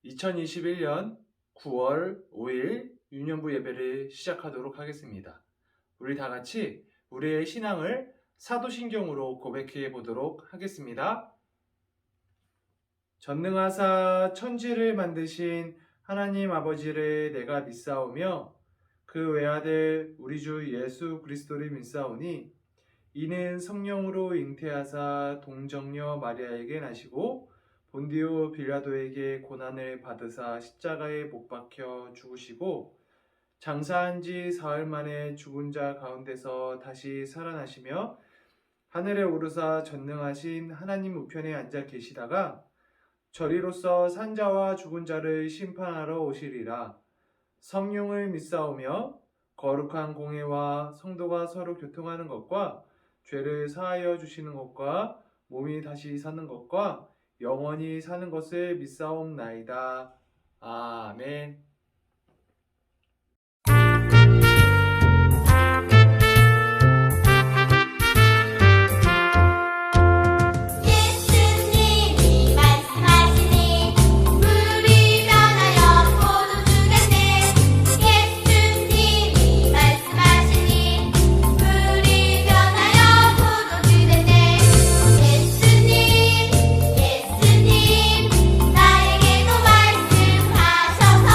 2021년 9월 5일 유년부 예배를 시작하도록 하겠습니다. 우리 다 같이 우리의 신앙을 사도신경으로 고백해 보도록 하겠습니다. 전능하사 천지를 만드신 하나님 아버지를 내가 믿사오며 그 외아들 우리 주 예수 그리스도를 믿사오니 이는 성령으로 잉태하사 동정녀 마리아에게 나시고 본디오 빌라도에게 고난을 받으사 십자가에 못 박혀 죽으시고 장사한 지 사흘 만에 죽은 자 가운데서 다시 살아나시며 하늘에 오르사 전능하신 하나님 우편에 앉아 계시다가 저리로서 산자와 죽은 자를 심판하러 오시리라. 성령을 믿사오며 거룩한 공회와 성도가 서로 교통하는 것과 죄를 사하여 주시는 것과 몸이 다시 사는 것과 영원히 사는 것을 믿사옵나이다. 아멘. 예수님이 말씀하시니 물이 변하여 포도주 됐네. 예수님이 말씀하시니 물이 변하여 포도주 됐네. 예수님 나에게도 말씀하셔서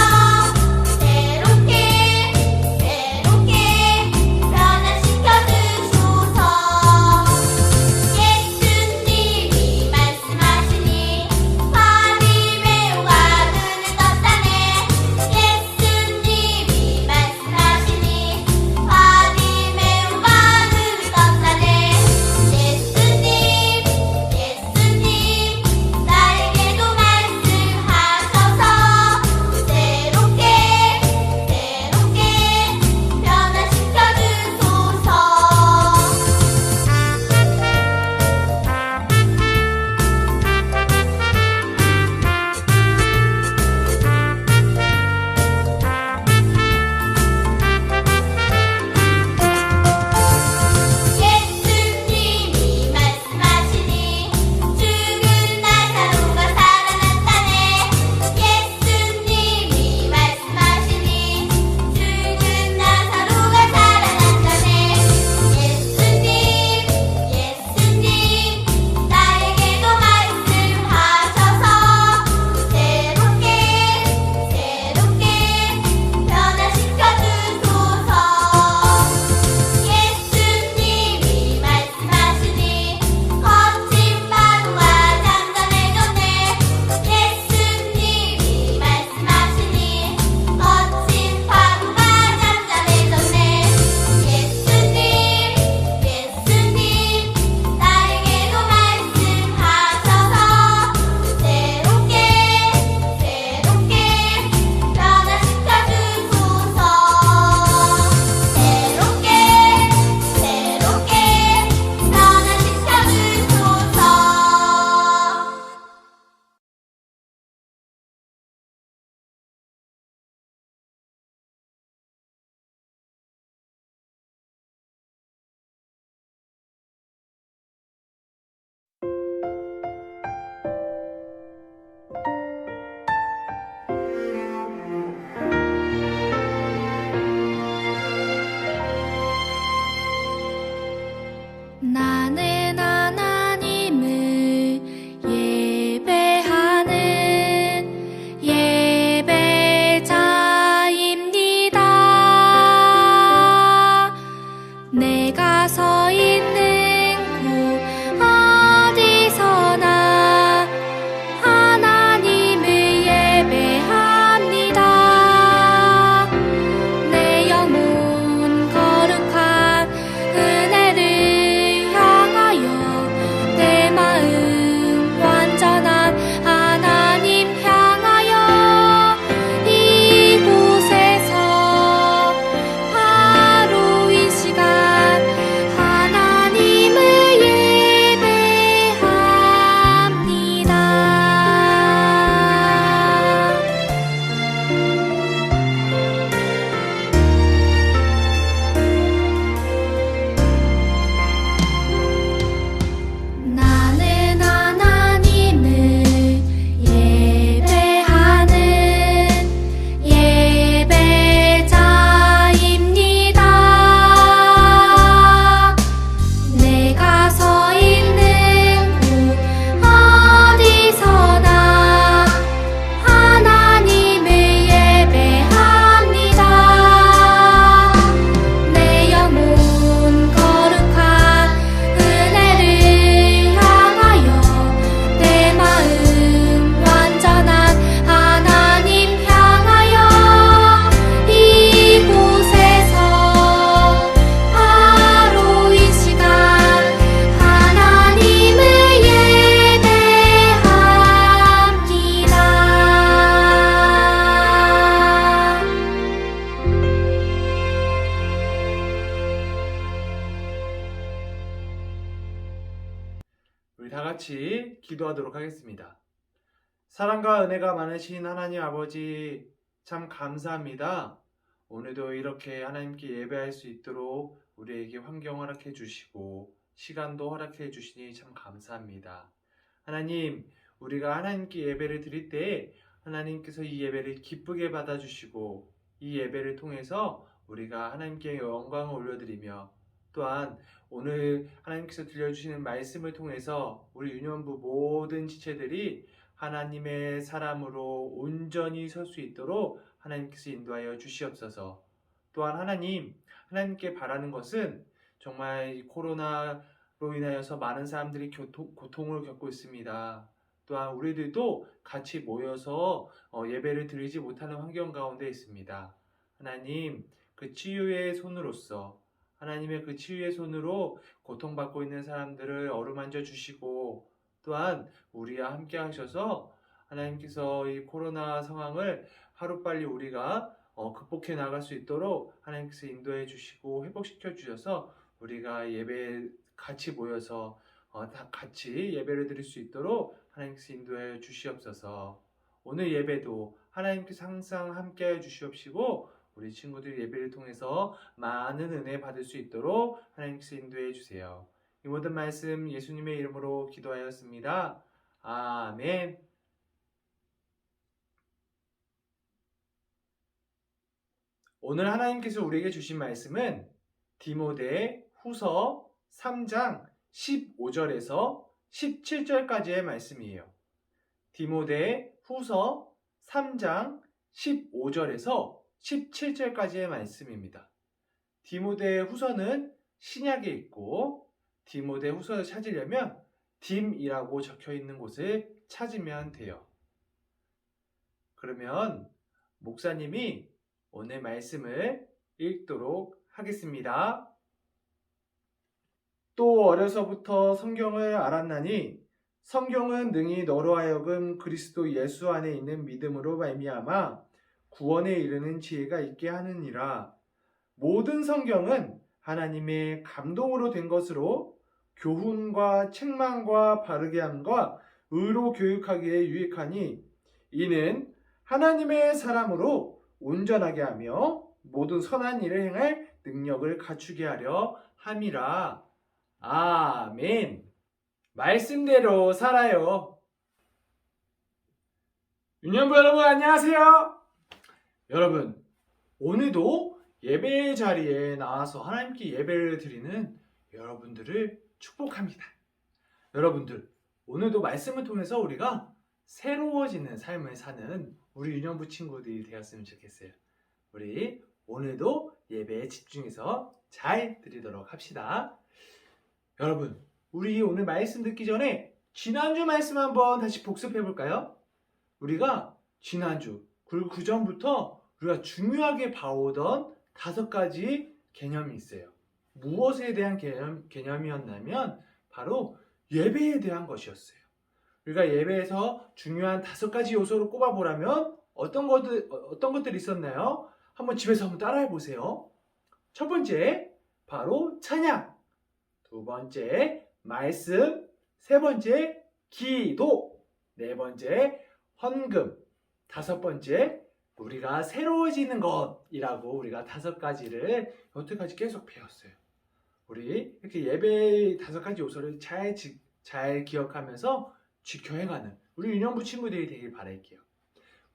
기도하도록 하겠습니다. 사랑과 은혜가 많으신 하나님 아버지, 참 감사합니다. 오늘도 이렇게 하나님께 예배할 수 있도록 우리에게 환경 허락해 주시고 시간도 허락해 주시니 참 감사합니다. 하나님, 우리가 하나님께 예배를 드릴 때 하나님께서 이 예배를 기쁘게 받아주시고 이 예배를 통해서 우리가 하나님께 영광을 올려드리며 또한 오늘 하나님께서 들려주시는 말씀을 통해서 우리 유년부 모든 지체들이 하나님의 사람으로 온전히 설 수 있도록 하나님께서 인도하여 주시옵소서. 또한 하나님께 바라는 것은 정말 이 코로나로 인하여서 많은 사람들이 고통을 겪고 있습니다. 또한 우리들도 같이 모여서 예배를 드리지 못하는 환경 가운데 있습니다. 하나님, 그 치유의 손으로서 하나님의 그 치유의 손으로 고통받고 있는 사람들을 어루만져 주시고 또한 우리와 함께 하셔서 하나님께서 이 코로나 상황을 하루빨리 우리가 극복해 나갈 수 있도록 하나님께서 인도해 주시고 회복시켜 주셔서 우리가 예배에 같이 모여서 다 같이 예배를 드릴 수 있도록 하나님께서 인도해 주시옵소서. 오늘 예배도 하나님께서 항상 함께해 주시옵시고 우리 친구들 예배를 통해서 많은 은혜 받을 수 있도록 하나님께서 인도해 주세요. 이 모든 말씀 예수님의 이름으로 기도하였습니다. 아멘. 오늘 하나님께서 우리에게 주신 말씀은 디모데 후서 3장 15절에서 17절까지의 말씀이에요. 디모데 후서 3장 15절에서 17절까지의 말씀입니다. 디모데 후서는 신약에 있고 디모데 후서를 찾으려면 딤이라고 적혀 있는 곳을 찾으면 돼요. 그러면 목사님이 오늘 말씀을 읽도록 하겠습니다. 또 어려서부터 성경을 알았나니 성경은 능히 너로 하여금 그리스도 예수 안에 있는 믿음으로 말미암아 구원에 이르는 지혜가 있게 하느니라. 모든 성경은 하나님의 감동으로 된 것으로 교훈과 책망과 바르게 함과 의로 교육하기에 유익하니 이는 하나님의 사람으로 온전하게 하며 모든 선한 일을 행할 능력을 갖추게 하려 함이라. 아멘. 말씀대로 살아요. 유년부 여러분 안녕하세요. 여러분, 오늘도 예배 자리에 나와서 하나님께 예배를 드리는 여러분들을 축복합니다. 여러분들, 오늘도 말씀을 통해서 우리가 새로워지는 삶을 사는 우리 유년부 친구들이 되었으면 좋겠어요. 우리 오늘도 예배에 집중해서 잘 드리도록 합시다. 여러분, 우리 오늘 말씀 듣기 전에 지난주 말씀 한번 다시 복습해 볼까요? 우리가 지난주 그리고 그 전부터 우리가 중요하게 봐오던 5가지 개념이 있어요. 무엇에 대한 개념이었냐면 바로 예배에 대한 것이었어요. 우리가 예배에서 중요한 5가지 요소를 꼽아보라면 어떤 것들이 있었나요? 한번 집에서 한번 따라해 보세요. 첫 번째, 바로 찬양. 두 번째, 말씀. 세 번째, 기도. 네 번째, 헌금. 5번째, 우리가 새로워지는 것이라고 우리가 5가지를 여태까지 계속 배웠어요. 우리 이렇게 예배의 5가지 요소를 잘 기억하면서 지켜해가는 우리 유년부 친구들이 되길 바랄게요.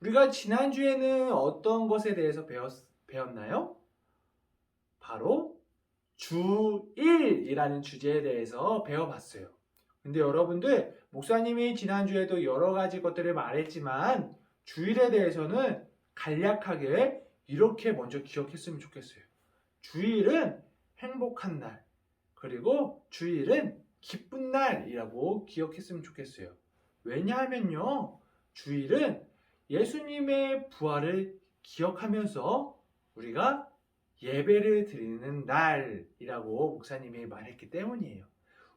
우리가 지난주에는 어떤 것에 대해서 배웠나요? 바로 주일이라는 주제에 대해서 배워봤어요. 근데 여러분들, 목사님이 지난주에도 여러 가지 것들을 말했지만 주일에 대해서는 간략하게 이렇게 먼저 기억했으면 좋겠어요. 주일은 행복한 날, 그리고 주일은 기쁜 날이라고 기억했으면 좋겠어요. 왜냐하면요, 주일은 예수님의 부활을 기억하면서 우리가 예배를 드리는 날이라고 목사님이 말했기 때문이에요.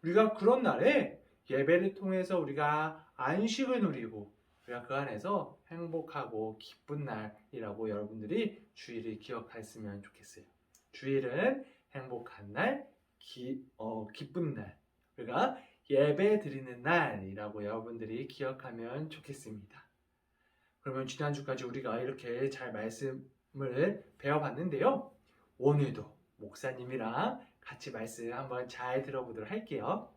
우리가 그런 날에 예배를 통해서 우리가 안식을 누리고 우리가 그 안에서 행복하고 기쁜 날이라고 여러분들이 주일을 기억했으면 좋겠어요. 주일은 행복한 날, 기쁜 날. 우리가 예배 드리는 날이라고 여러분들이 기억하면 좋겠습니다. 그러면 지난주까지 우리가 이렇게 잘 말씀을 배워봤는데요. 오늘도 목사님이랑 같이 말씀 한번 잘 들어보도록 할게요.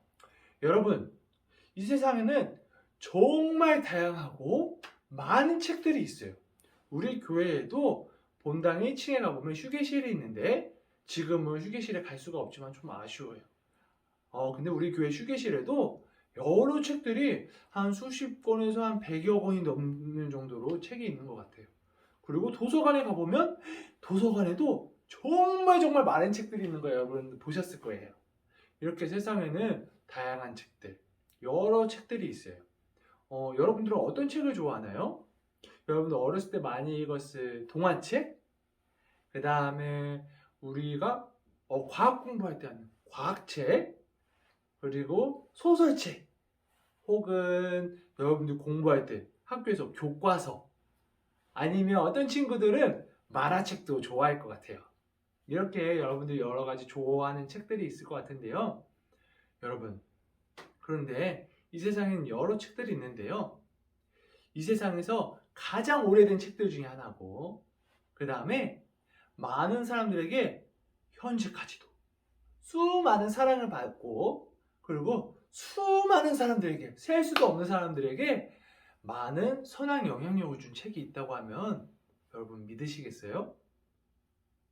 여러분, 이 세상에는 정말 다양하고 많은 책들이 있어요. 우리 교회에도 본당 1층에 가보면 휴게실이 있는데 지금은 휴게실에 갈 수가 없지만 좀 아쉬워요. 근데 우리 교회 휴게실에도 여러 책들이 한 수십 권에서 한 100여 권이 넘는 정도로 책이 있는 것 같아요. 그리고 도서관에 가보면 도서관에도 정말 많은 책들이 있는 거 여러분 보셨을 거예요. 이렇게 세상에는 다양한 책들, 여러 책들이 있어요. 여러분들은 어떤 책을 좋아하나요? 여러분들 어렸을 때 많이 읽었을 동화책? 그 다음에 우리가 과학 공부할 때 하는 과학책, 그리고 소설책, 혹은 여러분들 공부할 때 학교에서 교과서, 아니면 어떤 친구들은 만화책도 좋아할 것 같아요. 이렇게 여러분들 여러 가지 좋아하는 책들이 있을 것 같은데요. 여러분, 그런데 이 세상에는 여러 책들이 있는데요. 이 세상에서 가장 오래된 책들 중에 하나고, 그 다음에 많은 사람들에게 현재까지도 수많은 사랑을 받고, 그리고 수많은 사람들에게, 셀 수도 없는 사람들에게 많은 선한 영향력을 준 책이 있다고 하면 여러분 믿으시겠어요?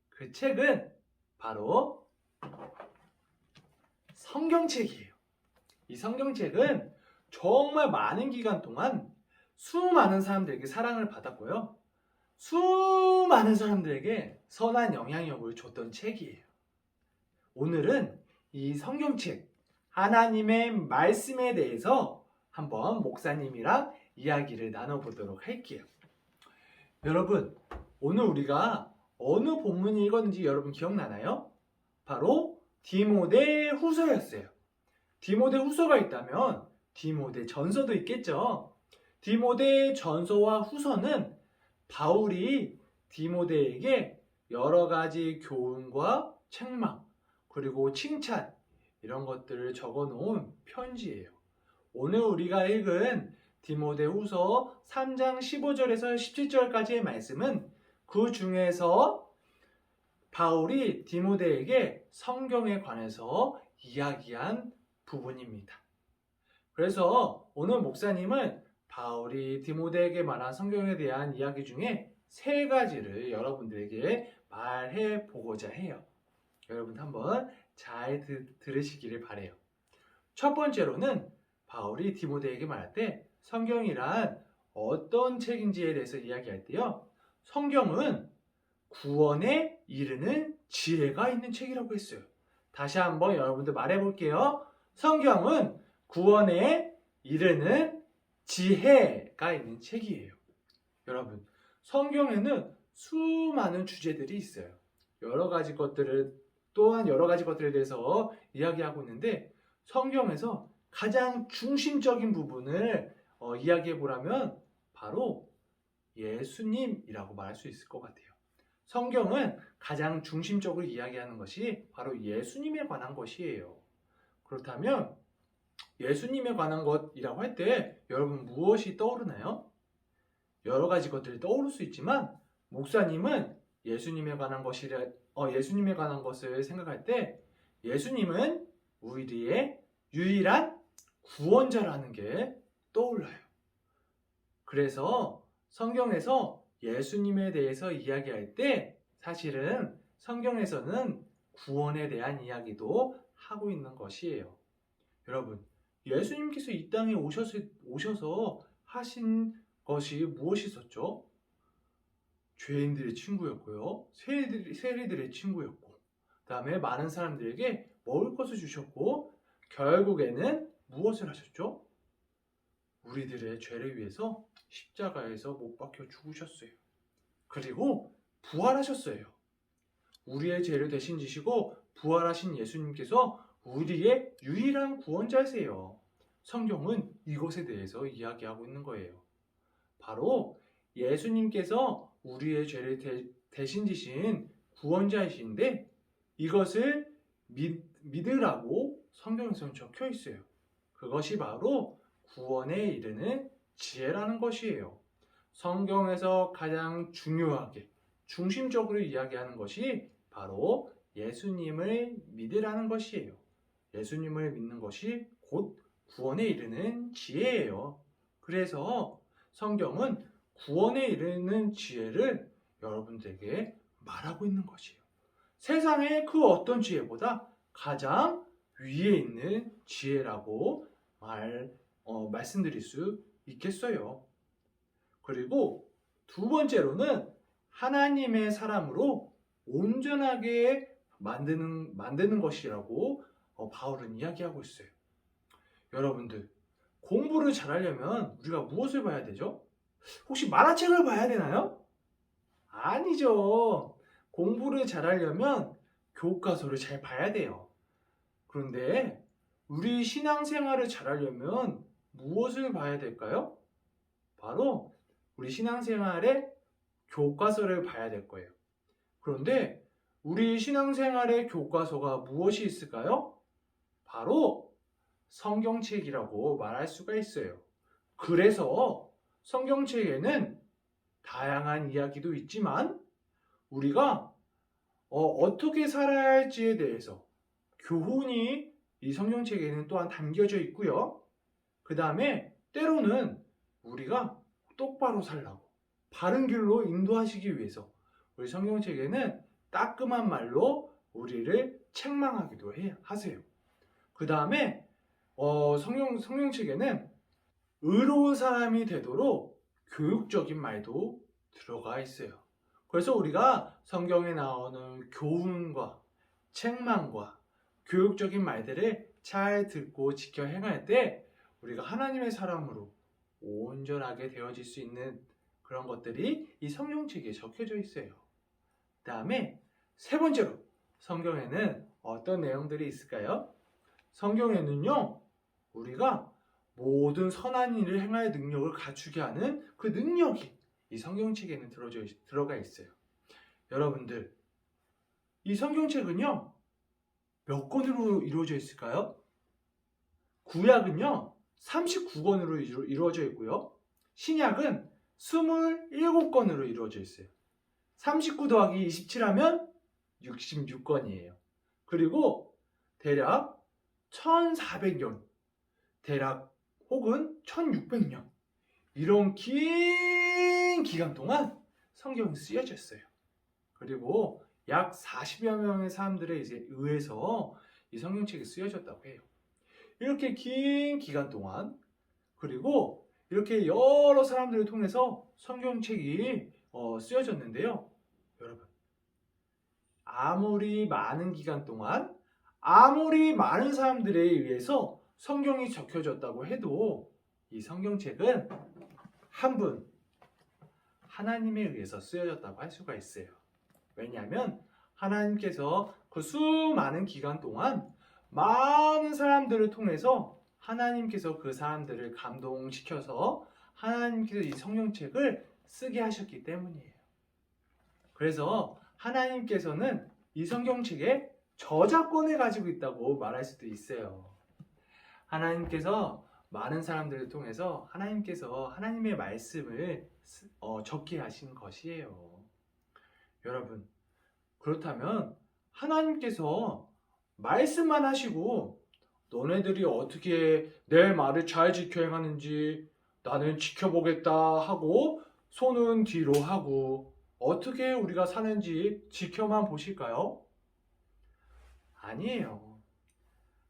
그 책은 바로 성경책이에요. 이 성경책은 정말 많은 기간 동안 수많은 사람들에게 사랑을 받았고요. 수많은 사람들에게 선한 영향력을 줬던 책이에요. 오늘은 이 성경책, 하나님의 말씀에 대해서 한번 목사님이랑 이야기를 나눠보도록 할게요. 여러분, 오늘 우리가 어느 본문이 읽었는지 여러분 기억나나요? 바로 디모데 후서였어요. 디모데 후서가 있다면 디모데 전서도 있겠죠. 디모데 전서와 후서는 바울이 디모데에게 여러 가지 교훈과 책망, 그리고 칭찬, 이런 것들을 적어 놓은 편지예요. 오늘 우리가 읽은 디모데 후서 3장 15절에서 17절까지의 말씀은 그 중에서 바울이 디모데에게 성경에 관해서 이야기한 부분입니다. 그래서 오늘 목사님은 바울이 디모데에게 말한 성경에 대한 이야기 중에 3가지를 여러분들에게 말해 보고자 해요. 여러분 한번 잘 들으시기를 바래요. 첫 번째로는 바울이 디모데에게 말할 때 성경이란 어떤 책인지에 대해서 이야기할 때요. 성경은 구원에 이르는 지혜가 있는 책이라고 했어요. 다시 한번 여러분들 말해 볼게요. 성경은 구원에 이르는 지혜가 있는 책이에요. 여러분, 성경에는 수많은 주제들이 있어요. 여러 가지 것들에 대해서 이야기하고 있는데 성경에서 가장 중심적인 부분을 이야기해 보라면 바로 예수님이라고 말할 수 있을 것 같아요. 성경은 가장 중심적으로 이야기하는 것이 바로 예수님에 관한 것이에요. 그렇다면 예수님에 관한 것이라고 할 때 여러분 무엇이 떠오르나요? 여러 가지 것들이 떠오를 수 있지만 목사님은 예수님에 관한 것을 생각할 때 예수님은 우리의 유일한 구원자라는 게 떠올라요. 그래서 성경에서 예수님에 대해서 이야기할 때 사실은 성경에서는 구원에 대한 이야기도 하고 있는 것이에요. 여러분, 예수님께서 이 땅에 오셔서 하신 것이 무엇이 있었죠? 죄인들의 친구였고요. 세리들의 친구였고, 그 다음에 많은 사람들에게 먹을 것을 주셨고, 결국에는 무엇을 하셨죠? 우리들의 죄를 위해서 십자가에서 못 박혀 죽으셨어요. 그리고 부활하셨어요. 우리의 죄를 대신 지시고 부활하신 예수님께서 우리의 유일한 구원자세요. 성경은 이것에 대해서 이야기하고 있는 거예요. 바로 예수님께서 우리의 죄를 대신 지신 구원자이신데 이것을 믿으라고 성경에서는 적혀 있어요. 그것이 바로 구원에 이르는 지혜라는 것이에요. 성경에서 가장 중요하게 중심적으로 이야기하는 것이 바로 예수님을 믿으라는 것이에요. 예수님을 믿는 것이 곧 구원에 이르는 지혜예요. 그래서 성경은 구원에 이르는 지혜를 여러분들에게 말하고 있는 것이에요. 세상의 그 어떤 지혜보다 가장 위에 있는 지혜라고 말씀드릴 수 있겠어요. 그리고 두 번째로는 하나님의 사람으로 온전하게 만드는 것이라고 바울은 이야기하고 있어요. 여러분들, 공부를 잘하려면 우리가 무엇을 봐야 되죠? 혹시 만화책을 봐야 되나요? 아니죠. 공부를 잘하려면 교과서를 잘 봐야 돼요. 그런데 우리 신앙생활을 잘하려면 무엇을 봐야 될까요? 바로 우리 신앙생활의 교과서를 봐야 될 거예요. 그런데 우리 신앙생활의 교과서가 무엇이 있을까요? 바로 성경책이라고 말할 수가 있어요. 그래서 성경책에는 다양한 이야기도 있지만 우리가 어떻게 살아야 할지에 대해서 교훈이 이 성경책에는 또한 담겨져 있고요. 그 다음에 때로는 우리가 똑바로 살라고 바른 길로 인도하시기 위해서 우리 성경책에는 따끔한 말로 우리를 책망하기도 하세요. 그 다음에 성경책에는 의로운 사람이 되도록 교육적인 말도 들어가 있어요. 그래서 우리가 성경에 나오는 교훈과 책망과 교육적인 말들을 잘 듣고 지켜 행할 때 우리가 하나님의 사람으로 온전하게 되어질 수 있는 그런 것들이 이 성경책에 적혀져 있어요. 그 다음에 세 번째로 성경에는 어떤 내용들이 있을까요? 성경에는요, 우리가 모든 선한 일을 행할 능력을 갖추게 하는 그 능력이 이 성경책에는 들어가 있어요. 여러분들, 이 성경책은요, 몇 권으로 이루어져 있을까요? 구약은요, 39권으로 이루어져 있고요. 신약은 27권으로 이루어져 있어요. 39 더하기 27하면 66권이에요. 그리고 대략 1400년, 대략 혹은 1600년, 이런 긴 기간 동안 성경이 쓰여졌어요. 그리고 약 40여 명의 사람들에 의해서 이 성경책이 쓰여졌다고 해요. 이렇게 긴 기간 동안, 그리고 이렇게 여러 사람들을 통해서 성경책이 쓰여졌는데요. 여러분, 아무리 많은 기간 동안 아무리 많은 사람들에 의해서 성경이 적혀졌다고 해도 이 성경책은 한 분, 하나님에 의해서 쓰여졌다고 할 수가 있어요. 왜냐하면 하나님께서 그 수많은 기간 동안 많은 사람들을 통해서 하나님께서 그 사람들을 감동시켜서 하나님께서 이 성경책을 쓰게 하셨기 때문이에요. 그래서 하나님께서는 이 성경책에 저작권을 가지고 있다고 말할 수도 있어요. 하나님께서 많은 사람들을 통해서 하나님께서 하나님의 말씀을 적게 하신 것이에요. 여러분, 그렇다면 하나님께서 말씀만 하시고 너네들이 어떻게 내 말을 잘 지켜 행하는지 나는 지켜보겠다 하고 손은 뒤로 하고 어떻게 우리가 사는지 지켜만 보실까요? 아니에요.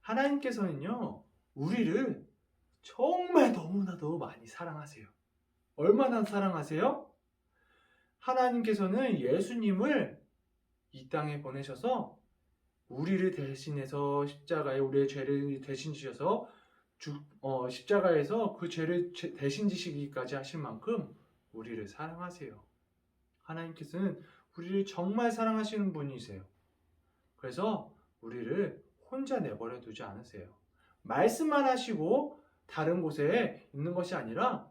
하나님께서는요, 우리를 정말 너무나도 많이 사랑하세요. 얼마나 사랑하세요? 하나님께서는 예수님을 이 땅에 보내셔서 우리를 대신해서 십자가에 우리의 죄를 대신 지셔서 십자가에서 그 죄를 대신 지시기까지 하실 만큼 우리를 사랑하세요. 하나님께서는 우리를 정말 사랑하시는 분이세요. 그래서 우리를 혼자 내버려 두지 않으세요. 말씀만 하시고 다른 곳에 있는 것이 아니라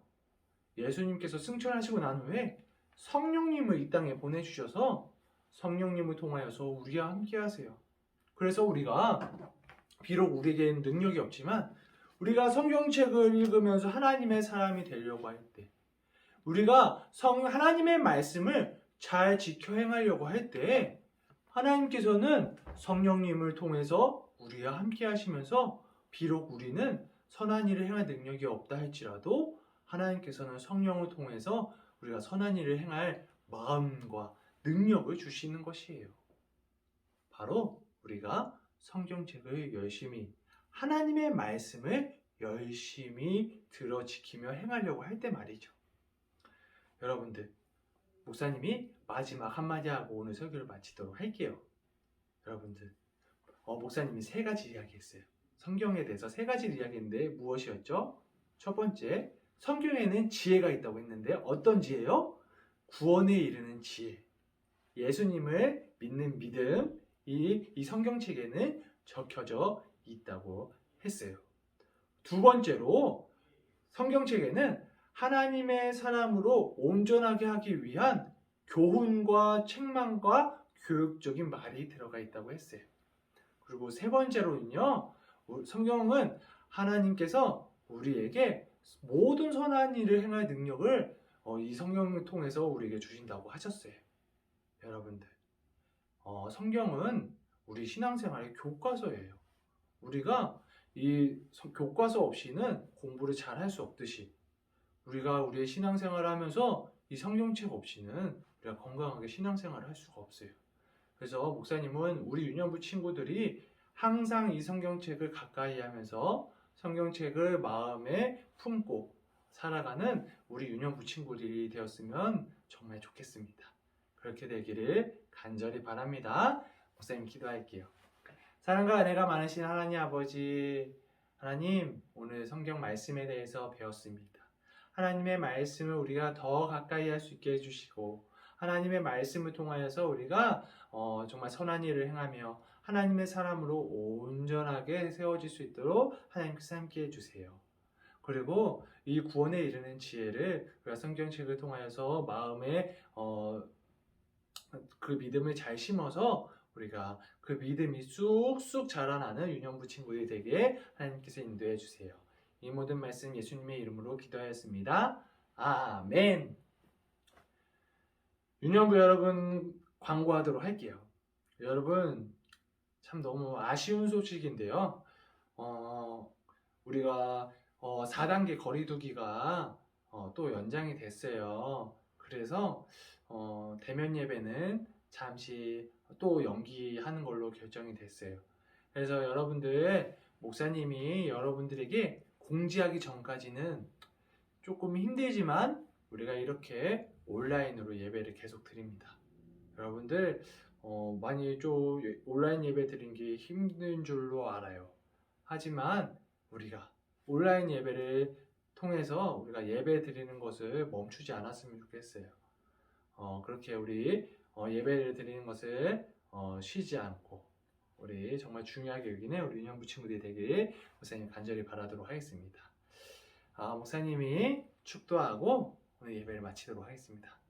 예수님께서 승천하시고 난 후에 성령님을 이 땅에 보내주셔서 성령님을 통하여서 우리와 함께 하세요. 그래서 우리가 비록 우리에게는 능력이 없지만 우리가 성경책을 읽으면서 하나님의 사람이 되려고 할 때, 우리가 하나님의 말씀을 잘 지켜 행하려고 할 때, 하나님께서는 성령님을 통해서 우리와 함께 하시면서 비록 우리는 선한 일을 행할 능력이 없다 할지라도 하나님께서는 성령을 통해서 우리가 선한 일을 행할 마음과 능력을 주시는 것이에요. 바로 우리가 성경책을 열심히, 하나님의 말씀을 열심히 들어 지키며 행하려고 할 때 말이죠. 여러분들, 목사님이 마지막 한마디 하고 오늘 설교를 마치도록 할게요. 여러분들, 목사님이 3가지 이야기했어요. 성경에 대해서 3가지를 이야기했는데 무엇이었죠? 첫 번째, 성경에는 지혜가 있다고 했는데 어떤 지혜요? 구원에 이르는 지혜. 예수님을 믿는 믿음, 이 성경책에는 적혀져 있다고 했어요. 두 번째로, 성경책에는 하나님의 사람으로 온전하게 하기 위한 교훈과 책망과 교육적인 말이 들어가 있다고 했어요. 그리고 세 번째로는요, 성경은 하나님께서 우리에게 모든 선한 일을 행할 능력을 이 성경을 통해서 우리에게 주신다고 하셨어요. 여러분들, 성경은 우리 신앙생활의 교과서예요. 우리가 이 교과서 없이는 공부를 잘 할 수 없듯이, 우리가 우리의 신앙생활을 하면서 이 성경책 없이는 우리가 건강하게 신앙생활을 할 수가 없어요. 그래서 목사님은 우리 유년부 친구들이 항상 이 성경책을 가까이 하면서 성경책을 마음에 품고 살아가는 우리 유년부 친구들이 되었으면 정말 좋겠습니다. 그렇게 되기를 간절히 바랍니다. 목사님 기도할게요. 사랑과 은혜가 많으신 하나님 아버지, 하나님, 오늘 성경 말씀에 대해서 배웠습니다. 하나님의 말씀을 우리가 더 가까이 할 수 있게 해주시고, 하나님의 말씀을 통하여서 우리가 정말 선한 일을 행하며 하나님의 사람으로 온전하게 세워질 수 있도록 하나님께서 함께 해주세요. 그리고 이 구원에 이르는 지혜를 우리가 성경책을 통하여서 마음에 그 믿음을 잘 심어서 우리가 그 믿음이 쑥쑥 자라나는 유년부 친구들이 되게 하나님께서 인도해 주세요. 이 모든 말씀 예수님의 이름으로 기도하였습니다. 아멘. 유년부 여러분, 광고하도록 할게요. 여러분, 참 너무 아쉬운 소식인데요. 우리가 4단계 거리두기가 또 연장이 됐어요. 그래서 대면 예배는 잠시 또 연기하는 걸로 결정이 됐어요. 그래서 여러분들, 목사님이 여러분들에게 공지하기 전까지는 조금 힘들지만 우리가 이렇게 온라인으로 예배를 계속 드립니다. 여러분들, 많이 좀 온라인 예배 드리는 게 힘든 줄로 알아요. 하지만 우리가 온라인 예배를 통해서 우리가 예배 드리는 것을 멈추지 않았으면 좋겠어요. 그렇게 우리 예배를 드리는 것을 쉬지 않고 우리 정말 중요하게 여기는 우리 유년부 친구들이 되길 목사님 간절히 바라도록 하겠습니다. 목사님이 축도하고 오늘 예배를 마치도록 하겠습니다.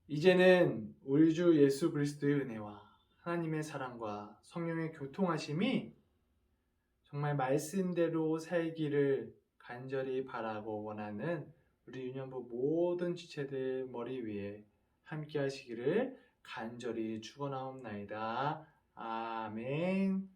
이제는 우리 주 예수 그리스도의 은혜와 하나님의 사랑과 성령의 교통하심이 정말 말씀대로 살기를 간절히 바라고 원하는 우리 유년부 모든 지체들 머리 위에 함께 하시기를 간절히 축원하옵나이다. 아멘.